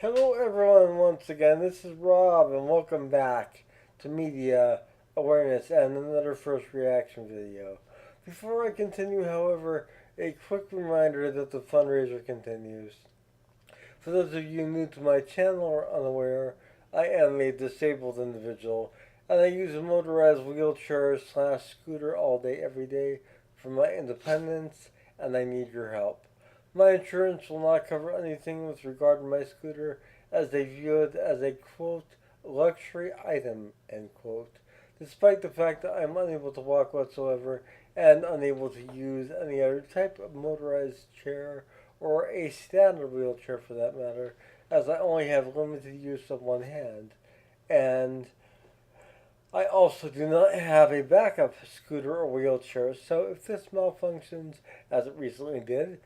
Hello, everyone, once again. This is Rob, and welcome back to Media Awareness and another first reaction video. Before I continue, however, a quick reminder that the fundraiser continues. For those of you new to my channel or unaware, I am a disabled individual, and I use a motorized wheelchair slash scooter all day, every day for my independence, and I need your help. My insurance will not cover anything with regard to my scooter, as they view it as a quote luxury item end quote. Despite the fact that I'm unable to walk whatsoever and unable to use any other type of motorized chair or a standard wheelchair for that matter, as I only have limited use of one hand. And I also do not have a backup scooter or wheelchair, so if this malfunctions, as it recently did,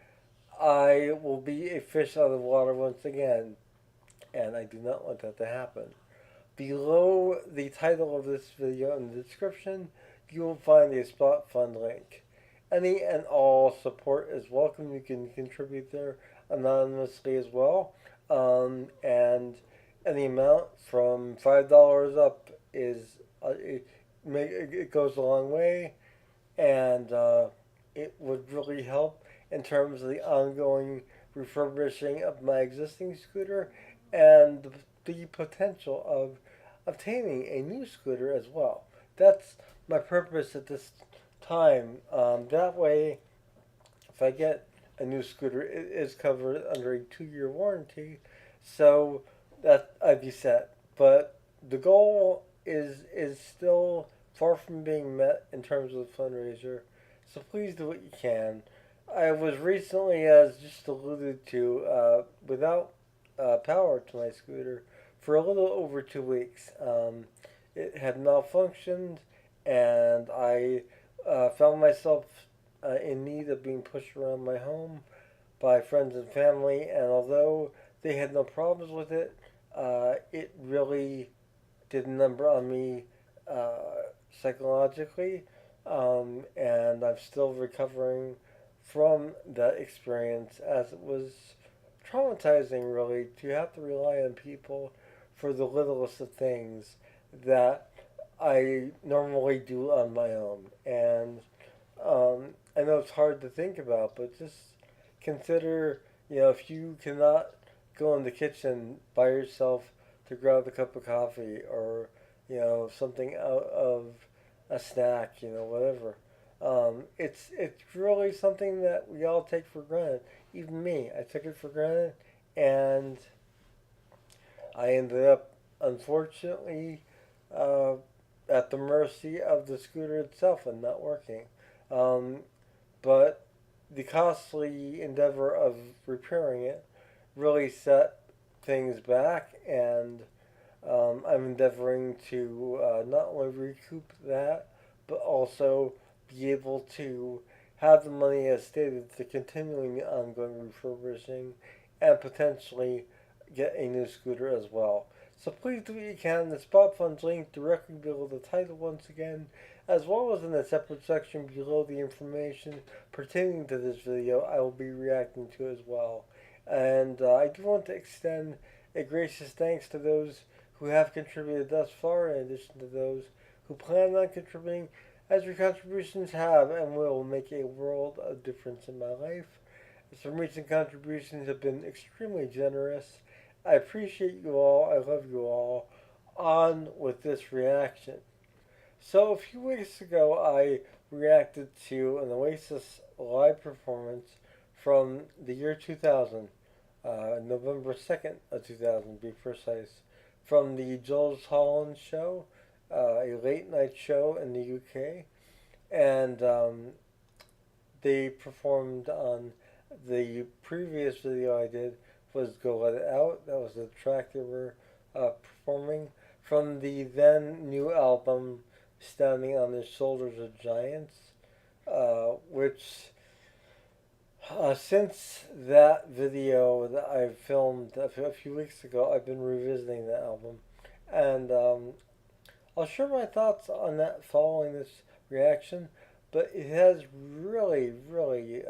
I will be a fish out of water once again, and I do not want that to happen. Below the title of this video in the description, you will find a spot fund link. Any and all support is welcome. You can contribute there anonymously as well. And any amount from $5 up is it goes a long way, and it would really help in terms of the ongoing refurbishing of my existing scooter and the potential of obtaining a new scooter as well. That's my purpose at this time. That way, if I get a new scooter, it is covered under a 2 year warranty, so that I'd be set. But the goal is still far from being met in terms of the fundraiser. So please do what you can. I was recently, as just alluded to, without power to my scooter for a little over 2 weeks. It had malfunctioned, and I found myself in need of being pushed around my home by friends and family. And although they had no problems with it, it really did a number on me psychologically, and I'm still recovering from that experience, as it was traumatizing, really, to have to rely on people for the littlest of things that I normally do on my own. And I know it's hard to think about, but just consider, if you cannot go in the kitchen by yourself to grab a cup of coffee, or, something out of a snack, whatever. It's really something that we all take for granted. Even me, I took it for granted, and I ended up, unfortunately, uh, at the mercy of the scooter itself and not working. Um, but the costly endeavor of repairing it really set things back, and I'm endeavoring to not only recoup that, but also be able to have the money, as stated, to continuing the ongoing refurbishing and potentially get a new scooter as well. So please do what you can. The spot funds link directly below the title once again, as well as in a separate section below the information pertaining to this video I will be reacting to as well. And I do want to extend a gracious thanks to those who have contributed thus far, in addition to those who plan on contributing, as your contributions have and will make a world of difference in my life. Some recent contributions have been extremely generous. I appreciate you all. I love you all. On with this reaction. So, a few weeks ago, I reacted to an Oasis live performance from the year 2000, November 2nd of 2000, to be precise, from the Jools Holland show, a late night show in the UK. And they performed on the previous video I did was Go Let It Out. That was the track they were performing from the then new album Standing on the Shoulders of Giants, which since that video that I filmed a few weeks ago, I've been revisiting the album. And I'll share my thoughts on that following this reaction, but it has really, really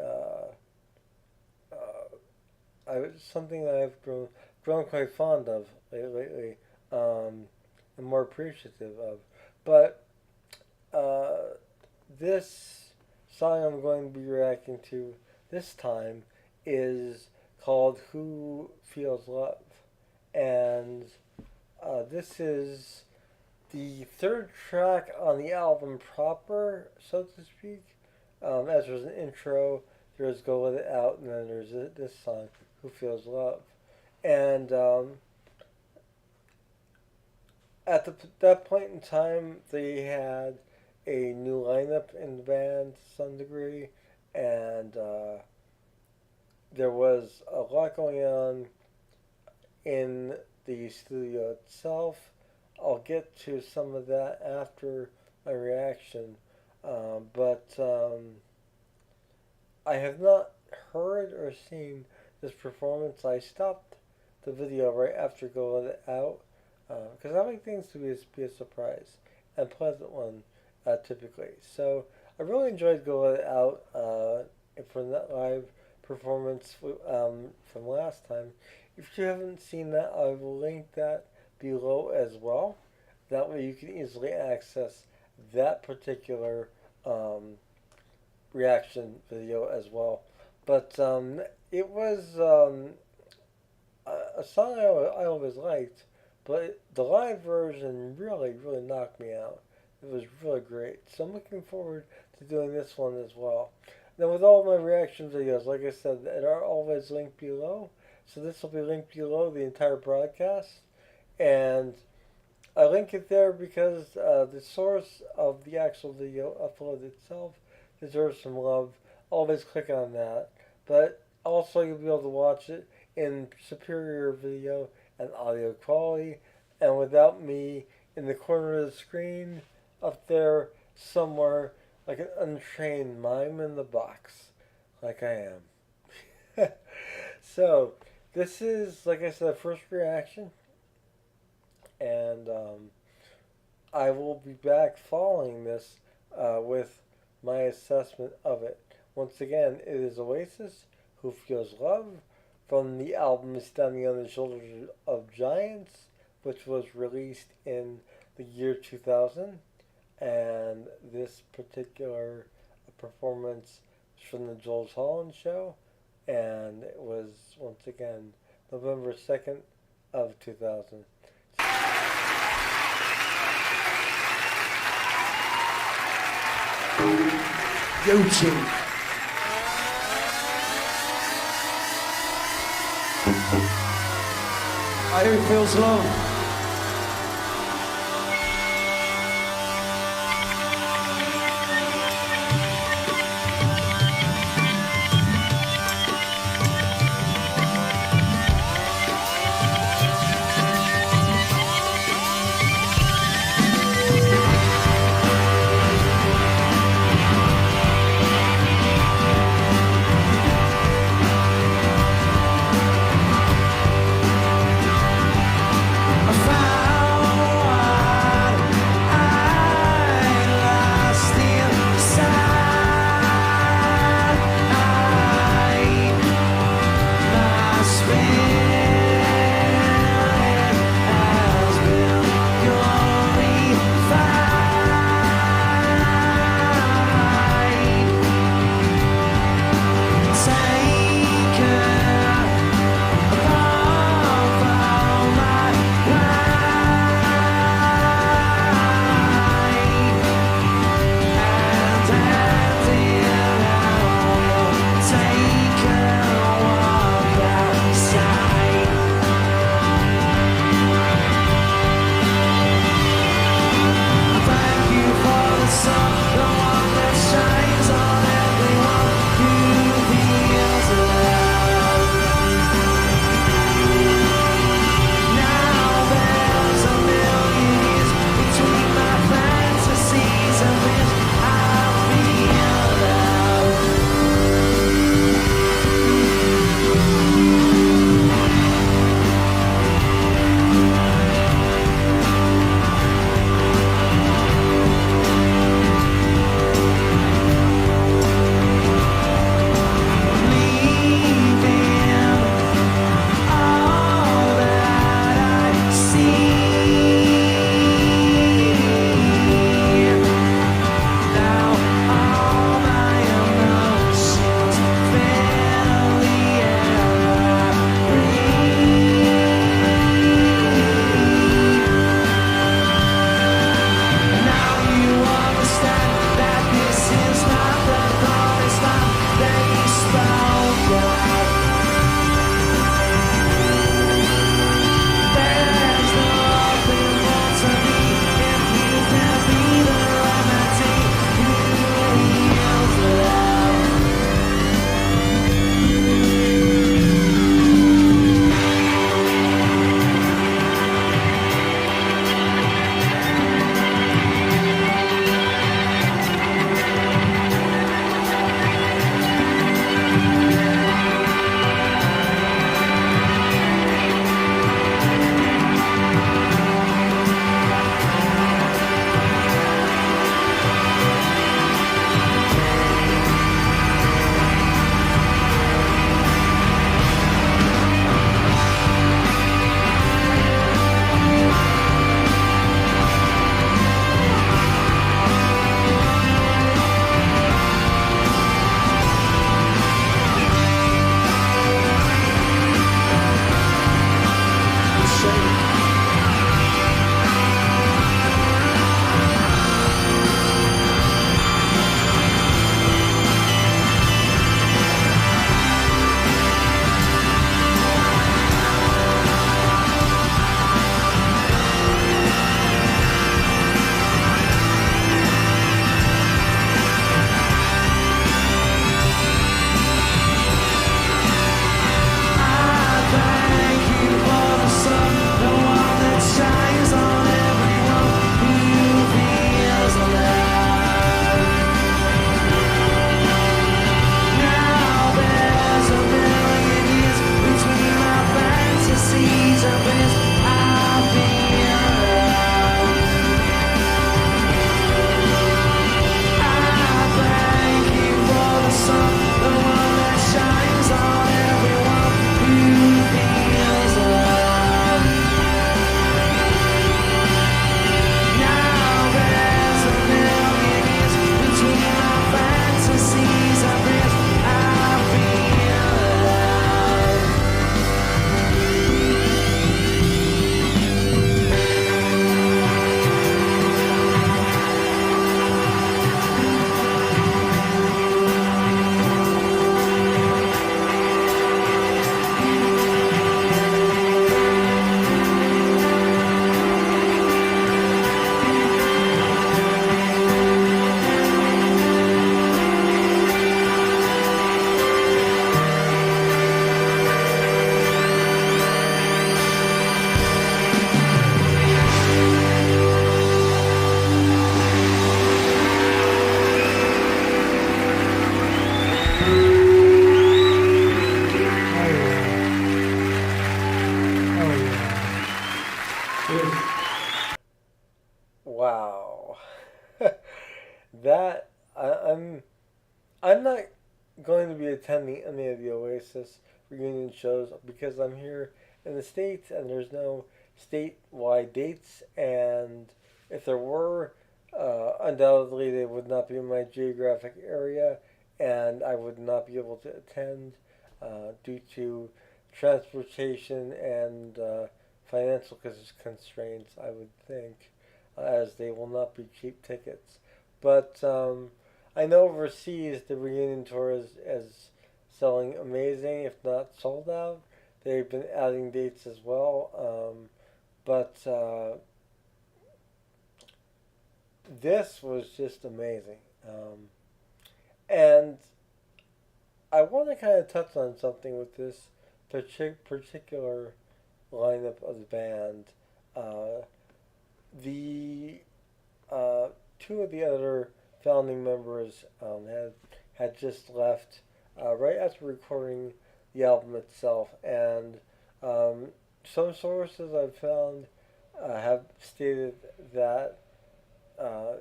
something that I've grown grown quite fond of lately, and more appreciative of. But uh, this song I'm going to be reacting to this time is called Who Feels Love. And this is the third track on the album proper, so to speak. As there's an intro, there's Go Let It Out, and then there's this song, Who Feels Love. And at that point in time, they had a new lineup in the band to some degree, and there was a lot going on in the studio itself. I'll get to some of that after my reaction, but I have not heard or seen this performance. I stopped the video right after Go Let It Out because I like things to be a surprise and pleasant one typically. So I really enjoyed Go Let It Out from that live performance from last time. If you haven't seen that, I will link that below as well. That way you can easily access that particular reaction video as well. But it was a song I always liked, but the live version really, really knocked me out. It was really great. So I'm looking forward to doing this one as well. Now with all my reaction videos, like I said, they are always linked below. So this will be linked below the entire broadcast. And I link it there because the source of the actual video upload itself deserves some love. Always click on that. But also you'll be able to watch it in superior video and audio quality and without me in the corner of the screen up there somewhere like an untrained mime in the box like I am. So this is, like I said, first reaction, and I will be back following this with my assessment of it. Once again, it is Oasis, Who Feels Love, from the album Standing on the Shoulders of Giants, which was released in the year 2000, and this particular performance is from the Jools Holland show, and it was, once again, November 2nd of 2000. Yo, Later With Jools Holland. Cheers. Wow. that I'm not going to be attending any of the Oasis reunion shows because I'm here in the States and there's no statewide dates, and if there were, undoubtedly they would not be in my geographic area, and I would not be able to attend due to transportation and financial constraints, I would think, as they will not be cheap tickets. But I know overseas the reunion tour is selling amazing, if not sold out. They've been adding dates as well. But this was just amazing. And I want to kind of touch on something with this particular lineup of the band. Uh, the two of the other founding members had just left right after recording the album itself, and some sources I've found have stated that uh,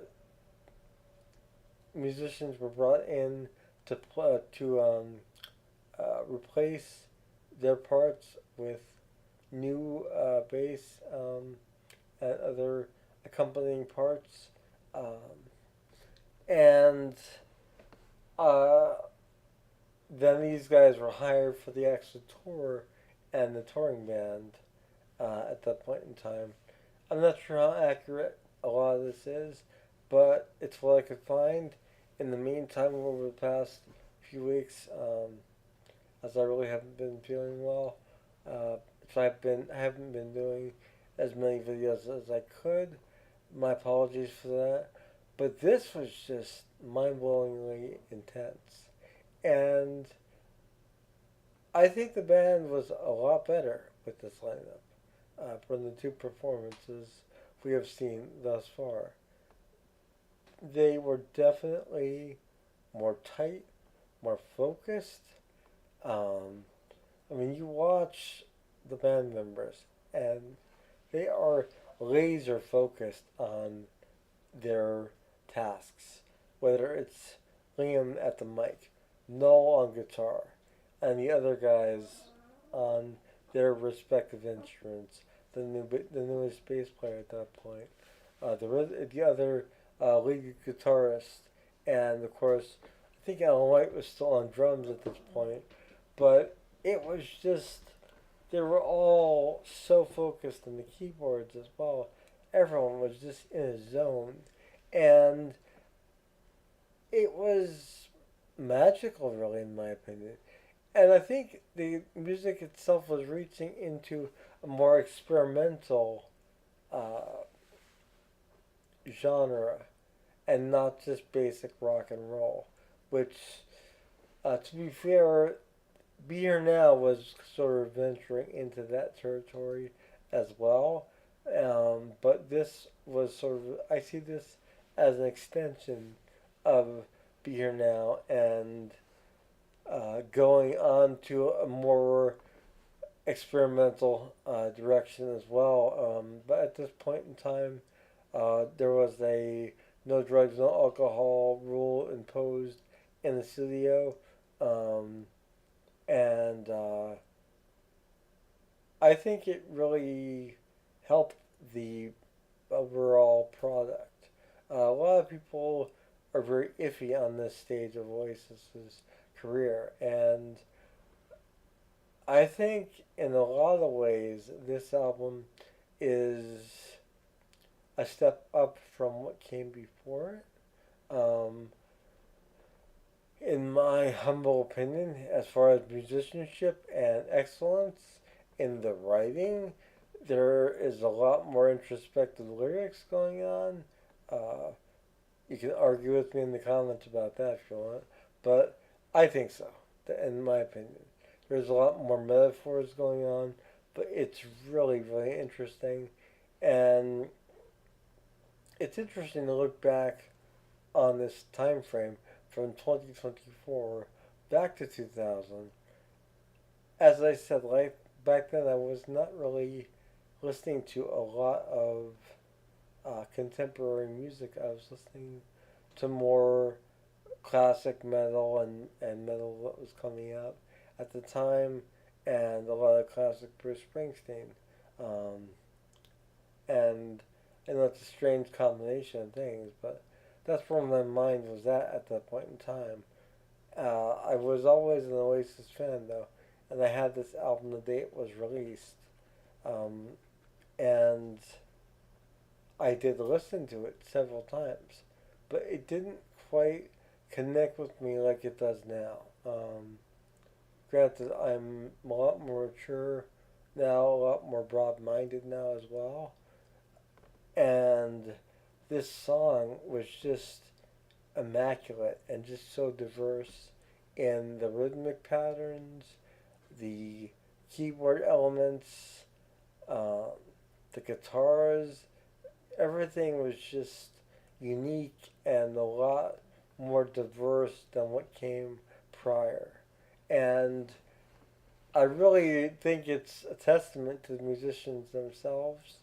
musicians were brought in to replace their parts with new bass and other accompanying parts, and uh, then these guys were hired for the actual tour and the touring band at that point in time. I'm not sure how accurate a lot of this is, but it's what I could find. In the meantime, over the past few weeks, as I really haven't been feeling well, so I haven't been doing as many videos as I could. My apologies for that. But this was just mind-blowingly intense. And I think the band was a lot better with this lineup from the two performances we have seen thus far. They were definitely more tight, more focused. Um, I mean, you watch the band members, and they are laser focused on their tasks, whether it's Liam at the mic, Noel on guitar, and the other guys on their respective instruments. The newest bass player at that point, the other lead guitarist, and of course, I think Alan White was still on drums at this point, but it was just they were all so focused on the keyboards as well. Everyone was just in a zone, and it was magical, really, in my opinion. And I think the music itself was reaching into a more experimental uh, genre and not just basic rock and roll, which, to be fair, Be Here Now was sort of venturing into that territory as well. But this was sort of, I see this as an extension of Be Here Now and going on to a more experimental direction as well. But at this point in time, there was a no drugs, no alcohol rule imposed in the studio. Um, and I think it really helped the overall product. A lot of people are very iffy on this stage of Oasis's career, and I think in a lot of ways this album is a step up from what came before it. In my humble opinion, as far as musicianship and excellence in the writing, there is a lot more introspective lyrics going on. Uh, you can argue with me in the comments about that if you want, but I think so, in my opinion. There's a lot more metaphors going on, but it's really, really interesting. And it's interesting to look back on this time frame from 2024 back to 2000. As I said, back then I was not really listening to a lot of contemporary music. I was listening to more classic metal and metal that was coming up at the time, and a lot of classic Bruce Springsteen. Um, and I know it's a strange combination of things, but that's where my mind was at that point in time. I was always an Oasis fan though, and I had this album the day it was released, um, and I did listen to it several times, but it didn't quite connect with me like it does now. Granted, I'm a lot more mature now, a lot more broad-minded now as well, and this song was just immaculate and just so diverse in the rhythmic patterns, the keyboard elements, uh, the guitars. Everything was just unique and a lot more diverse than what came prior. And I really think it's a testament to the musicians themselves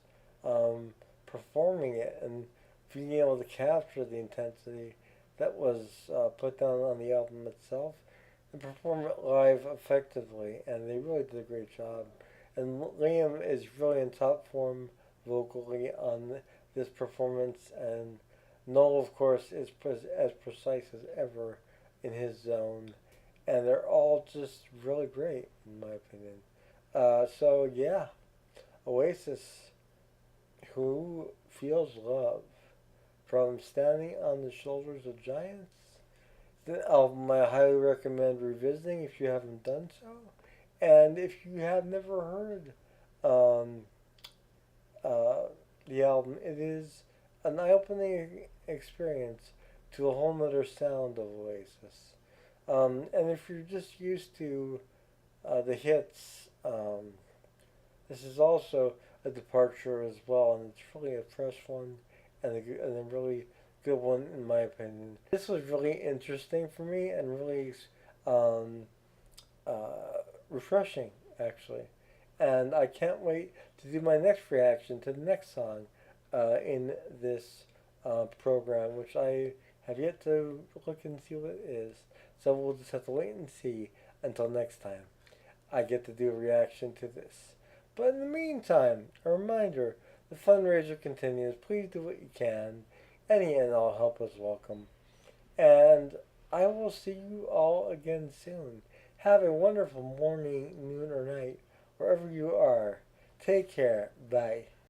um, performing it and being able to capture the intensity that was put down on the album itself and perform it live effectively. And they really did a great job. And Liam is really in top form vocally on this performance, and Noel, of course, is as precise as ever in his zone, and they're all just really great in my opinion. So yeah, Oasis, Who Feels Love, from Standing on the Shoulders of Giants. The album I highly recommend revisiting if you haven't done so, and if you have never heard um, uh, the album, it is an eye-opening experience to a whole nother sound of Oasis. And if you're just used to the hits, this is also a departure as well, and it's really a fresh one and a really good one in my opinion. This was really interesting for me and really um, refreshing actually, and I can't wait to do my next reaction to the next song in this program, which I have yet to look and see what it is. So we'll just have to wait and see until next time I get to do a reaction to this. But in the meantime, a reminder, the fundraiser continues. Please do what you can. Any and all help is welcome. And I will see you all again soon. Have a wonderful morning, noon, or night, wherever you are. Take care. Bye.